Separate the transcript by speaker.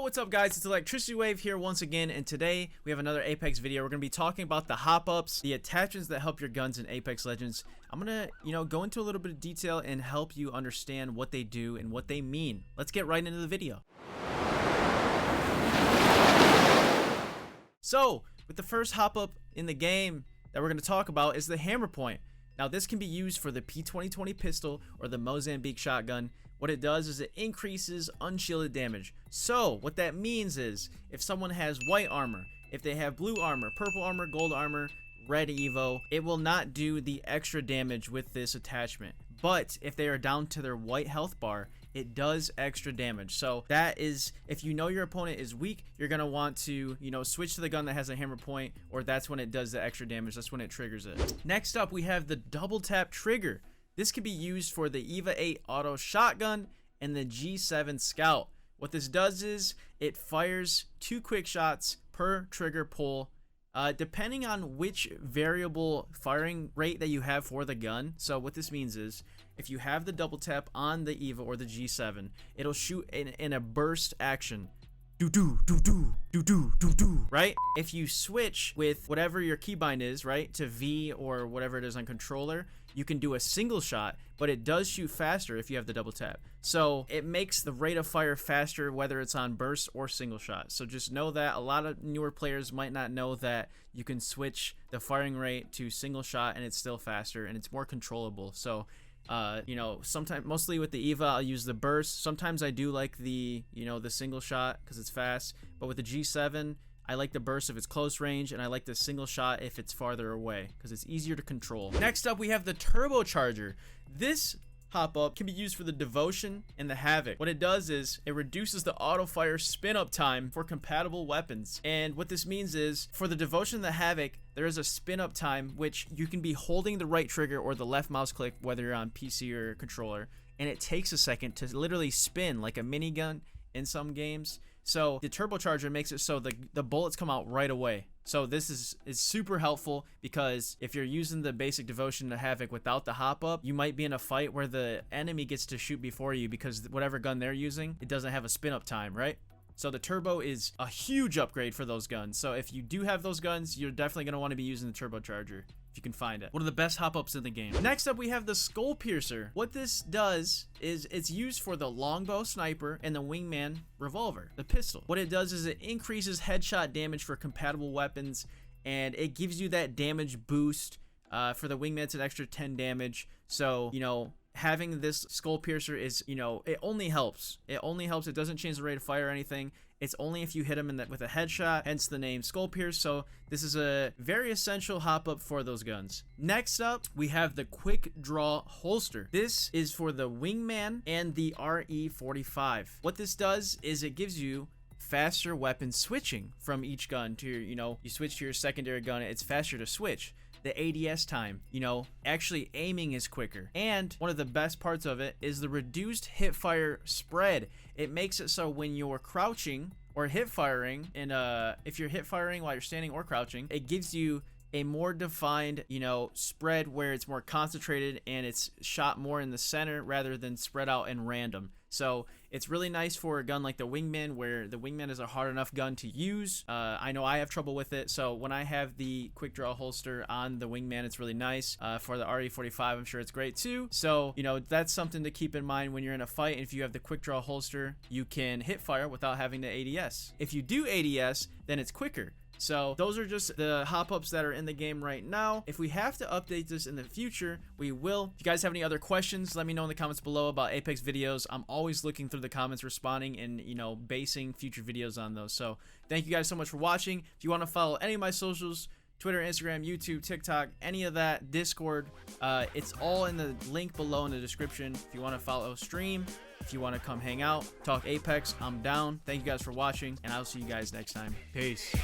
Speaker 1: Yo, what's up guys? It's ElectricityWave here once again, and today we have another Apex video. We're going to be talking about the hop-ups, the attachments that help your guns in Apex Legends. I'm going to, go into a little bit of detail and help you understand what they do and what they mean. Let's get right into the video. So, with the first hop-up in the game that we're going to talk about is the hammer point. Now, this can be used for the P2020 pistol or the Mozambique shotgun. What it does is it increases unshielded damage. So what that means is if someone has white armor, if they have blue armor, purple armor, gold armor, red evo, it will not do the extra damage with this attachment. But if they are down to their white health bar, it does extra damage. So that is, if you know your opponent is weak, you're going to want to, switch to the gun that has a hammer point, or that's when it does the extra damage. That's when it triggers it. Next up, we have the double tap trigger. This can be used for the EVA 8 auto shotgun and the G7 Scout. What this does is it fires 2 quick shots per trigger pull, depending on which variable firing rate that you have for the gun. So what this means is if you have the double tap on the EVA or the G7, it'll shoot in a burst action. Right? If you switch with whatever your keybind is, right, to V or whatever it is on controller, you can do a single shot, but it does shoot faster if you have the double tap. So it makes the rate of fire faster whether it's on burst or single shot. So just know that a lot of newer players might not know that you can switch the firing rate to single shot and it's still faster and it's more controllable. So sometimes, mostly with the EVA, I'll use the burst. Sometimes I do like the, the single shot because it's fast. But with the G7, I like the burst if it's close range, and I like the single shot if it's farther away because it's easier to control. Next up, we have the Turbocharger. This hop-up can be used for the Devotion and the Havoc. What it does is it reduces the auto-fire spin-up time for compatible weapons. And what this means is for the Devotion and the Havoc, there is a spin-up time which you can be holding the right trigger or the left mouse click, whether you're on PC or controller, and it takes a second to literally spin like a minigun in some games. So the Turbocharger makes it so the bullets come out right away. So this is super helpful because if you're using the basic Devotion to Havoc without the hop up, you might be in a fight where the enemy gets to shoot before you because whatever gun they're using, it doesn't have a spin up time, right? So the Turbo is a huge upgrade for those guns. So if you do have those guns, you're definitely going to want to be using the Turbocharger if you can find it. One of the best hop-ups in the game. Next up, we have the Skullpiercer. What this does is it's used for the longbow sniper and the wingman revolver, the pistol. What it does is it increases headshot damage for compatible weapons, and it gives you that damage boost. For the wingman, it's an extra 10 damage. So, having this Skullpiercer is, it only helps. It only helps. It doesn't change the rate of fire or anything. It's only if you hit him with a headshot, hence the name Skullpiercer. So this is a very essential hop-up for those guns. Next up, we have the Quick Draw Holster. This is for the Wingman and the RE45. What this does is it gives you faster weapon switching from each gun to your, you switch to your secondary gun, it's faster to switch. The ADS time, actually aiming is quicker. And one of the best parts of it is the reduced hip fire spread. It makes it so when you're crouching or hip firing, and if you're hip firing while you're standing or crouching, it gives you a more defined, spread where it's more concentrated and it's shot more in the center rather than spread out and random. So it's really nice for a gun like the Wingman, where the Wingman is a hard enough gun to use. I know I have trouble with it, so when I have the quick draw holster on the Wingman, it's really nice. For the RE45, I'm sure it's great too. So, that's something to keep in mind when you're in a fight. And if you have the quick draw holster, you can hip fire without having the ADS. If you do ADS, then it's quicker. So those are just the hop-ups that are in the game right now. If we have to update this in the future, we will. If you guys have any other questions, let me know in the comments below about Apex videos. I'm always looking through the comments, responding, and basing future videos on those. So thank you guys so much for watching. If you want to follow any of my socials, Twitter, Instagram, YouTube, TikTok, any of that, Discord, it's all in the link below in the description. If you want to follow stream, if you want to come hang out, talk Apex, I'm down. Thank you guys for watching, and I'll see you guys next time. Peace.